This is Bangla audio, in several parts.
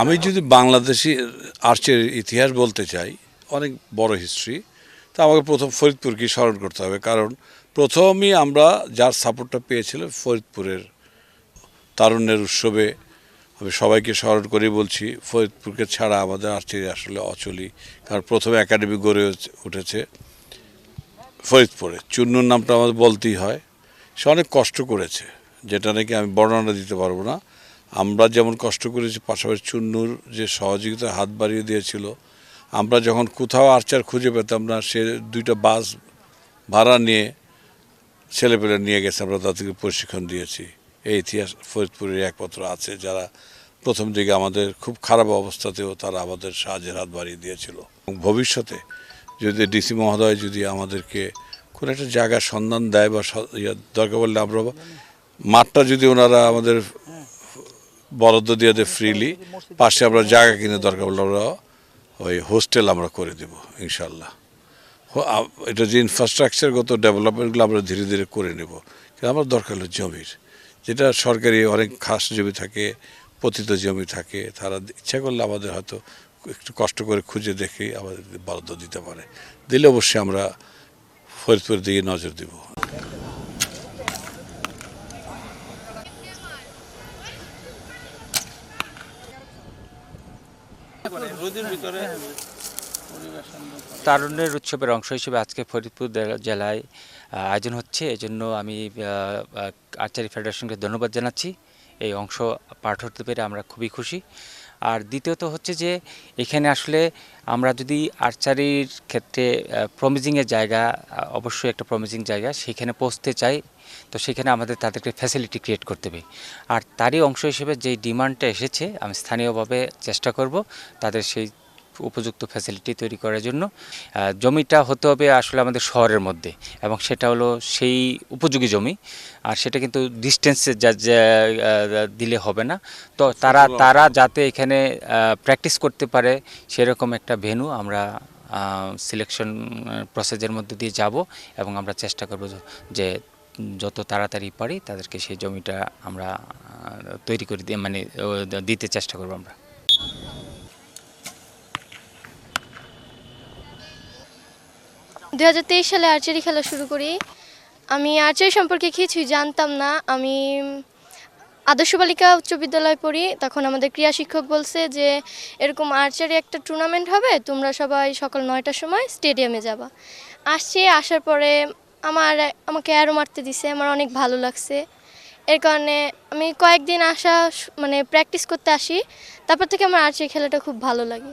আমি যদি বাংলাদেশি আর্চারির ইতিহাস বলতে চাই, অনেক বড় হিস্ট্রি, তা আমাকে প্রথম ফরিদপুরকে স্মরণ করতে হবে। কারণ প্রথমই আমরা যার সাপোর্টটা পেয়েছিলাম ফরিদপুরের তারুণ্যের উৎসবে। আমি সবাইকে স্মরণ করে বলছি, ফরিদপুরকে ছাড়া আমাদের আর্চারি আসলে অচলই। কারণ প্রথম একাডেমি গড়ে উঠেছে ফরিদপুরে। চুন্নুর নামটা আমাদের বলতেই হয়। সে অনেক কষ্ট করেছে, যেটা নাকি আমি বর্ণনা দিতে পারবো না। আমরা যেমন কষ্ট করেছি, পাশাপাশি চুন্নুর যে সহযোগিতা হাত বাড়িয়ে দিয়েছিল। আমরা যখন কোথাও আর্চার খুঁজে পেতাম না, সে 2টা বাস ভাড়া নিয়ে ছেলেপেলে নিয়ে গেছে, আমরা তাদেরকে প্রশিক্ষণ দিয়েছি। এই ইতিহাস ফরিদপুরের একমাত্র আছে যারা প্রথম দিকে আমাদের খুব খারাপ অবস্থাতেও তারা আমাদের সাহায্যের হাত বাড়িয়ে দিয়েছিল। ভবিষ্যতে যদি ডিসি মহোদয় যদি আমাদেরকে কোনো একটা জায়গার সন্ধান দেয় বা দরকার পড়লে আমরা মাঠটা যদি ওনারা আমাদের বরাদ্দ দিয়ে দেয় ফ্রিলি, পাশে আমরা জায়গা কিনে দরকার পড়লে আমরা ওই হোস্টেল আমরা করে দেব ইনশাল্লাহ। এটা যে ইনফ্রাস্ট্রাকচারগত ডেভেলপমেন্টগুলো আমরা ধীরে ধীরে করে নেব। কিন্তু আমার দরকার হলো জমির, যেটা সরকারি অনেক খাস জমি থাকে, পতিত জমি থাকে। তারা ইচ্ছা করলে আমাদের হয়তো একটু কষ্ট করে খুঁজে দেখে আমাদের বরাদ্দ দিতে পারে। দিলে অবশ্যই আমরা ফরিদপুরের দিকে নজর দেব। তারুণ্যের উৎসবের অংশ হিসেবে আজকে ফরিদপুর জেলায় আয়োজন হচ্ছে। এজন্য আমি আর্চারি ফেডারেশনকে ধন্যবাদ জানাচ্ছি। এই অংশ পার্ট হতে পেরে আমরা খুবই খুশি। আর দ্বিতীয়ত হচ্ছে যে এখানে আসলে আমরা যদি আর্চারির ক্ষেত্রে প্রমিজিংয়ের জায়গা, অবশ্যই একটা প্রমিজিং জায়গা, সেখানে পৌঁছতে চাই, তো সেখানে আমাদের তাদেরকে ফ্যাসিলিটি ক্রিয়েট করতে হবে। আর তারই অংশ হিসেবে যেই ডিমান্ডটা এসেছে, আমি স্থানীয়ভাবে চেষ্টা করব তাদের সেই উপযুক্ত ফ্যাসিলিটি তৈরি করার জন্য। জমিটা হতে হবে আসলে আমাদের শহরের মধ্যে, এবং সেটা হলো সেই উপযোগী জমি। আর সেটা কিন্তু ডিস্টেন্সে দিলে হবে না। তো তারা যাতে এখানে প্র্যাকটিস করতে পারে সেরকম একটা ভেন্যু আমরা সিলেকশন প্রসেসের মধ্যে দিয়ে যাব, এবং আমরা চেষ্টা করব যে যত তাড়াতাড়ি পারি তাদেরকে সেই জমিটা আমরা তৈরি করে দিয়ে দিতে চেষ্টা করব আমরা। 2023 সালে আর্চারি খেলা শুরু করি। আমি আর্চারি সম্পর্কে কিছুই জানতাম না। আমি আদর্শ বালিকা উচ্চ বিদ্যালয়ে পড়ি। তখন আমাদের ক্রীড়া শিক্ষক বলছে যে এরকম আর্চারি একটা টুর্নামেন্ট হবে, তোমরা সবাই সকাল 9টার সময় স্টেডিয়ামে যাবা। আসার পরে আমাকে অ্যারো মারতে দিছে, আমার অনেক ভালো লাগছে। এর কারণে আমি কয়েকদিন প্র্যাকটিস করতে আসি। তারপর থেকে আমার আর্চারি খেলাটা খুব ভালো লাগে।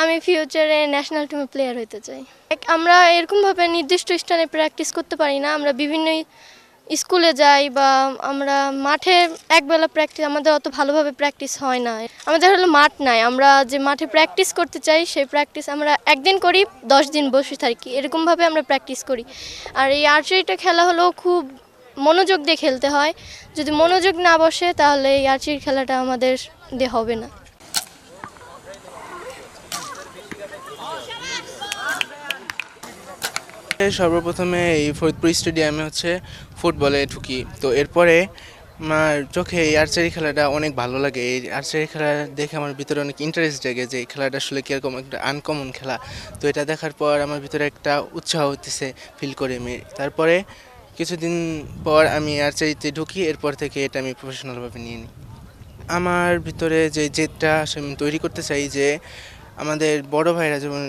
আমি ফিউচারে ন্যাশনাল টিমে প্লেয়ার হতে চাই। আমরা এরকমভাবে নির্দিষ্ট স্থানে প্র্যাকটিস করতে পারি না। আমরা বিভিন্ন স্কুলে যাই বা আমরা মাঠে একবেলা প্র্যাকটিস, আমাদের অত ভালোভাবে প্র্যাকটিস হয় না। আমাদের হলো মাঠ নাই। আমরা যে মাঠে প্র্যাকটিস করতে চাই সেই প্র্যাকটিস আমরা একদিন করি, 10 দিন বসে থাকি, এরকমভাবে আমরা প্র্যাকটিস করি। আর এই আর্চারিটা খেলা হলো খুব মনোযোগ দিয়ে খেলতে হয়। যদি মনোযোগ না বসে তাহলে এই আর্চারি খেলাটা আমাদের দিয়ে হবে না। সর্বপ্রথমে এই ফরিদপুর স্টেডিয়ামে ফুটবলে ঢুকি। তো এরপরে আমার চোখে এই আর্চারি খেলাটা অনেক ভালো লাগে। এই আর্চারি খেলা দেখে আমার ভিতরে অনেক ইন্টারেস্ট জাগে যে এই খেলাটা আসলে কীরকম একটা আনকমন খেলা। তো এটা দেখার পর আমার ভিতরে একটা উৎসাহ হতেছে ফিল করে আমি। তারপরে কিছুদিন পর আমি আর্চারিতে ঢুকি, এরপর থেকে এটা আমি প্রফেশনালভাবে নিয়ে নিই। আমার ভিতরে যে জেদটা আমি তৈরি করতে চাই যে আমাদের বড় ভাইরা যেমন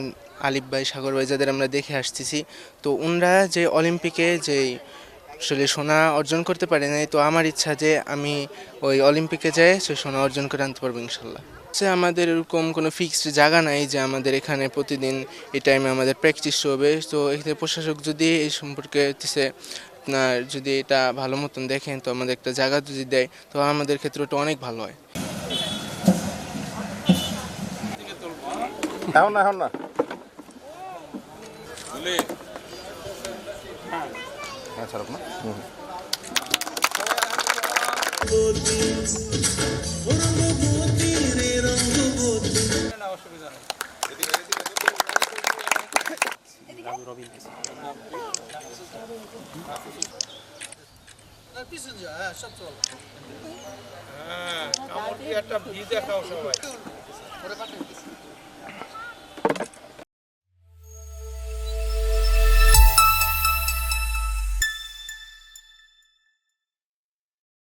আলিফ ভাই, সাগর ভাই, যাদের আমরা দেখে আসতেছি, তো ওনারা যে অলিম্পিকে যে আসলে সোনা অর্জন করতে পারে নাই, তো আমার ইচ্ছা যে আমি ওই অলিম্পিকে যাই সেই সোনা অর্জন করে আনতে পারবো ইনশাল্লাহ। আমাদের এরকম কোনো ফিক্সড জায়গা নাই যে আমাদের এখানে প্রতিদিন এই টাইমে আমাদের প্র্যাকটিস হবে। তো এখানে প্রশাসক যদি এই সম্পর্কে আপনার যদি এটা ভালো মতন দেখেন, তো আমাদের একটা জায়গা যদি দেয়, তো আমাদের ক্ষেত্রে ওটা অনেক ভালো হয়। এখন না ছাড়ব না। পিছন যা, সব চল। একটা ভি দেখাও সবাই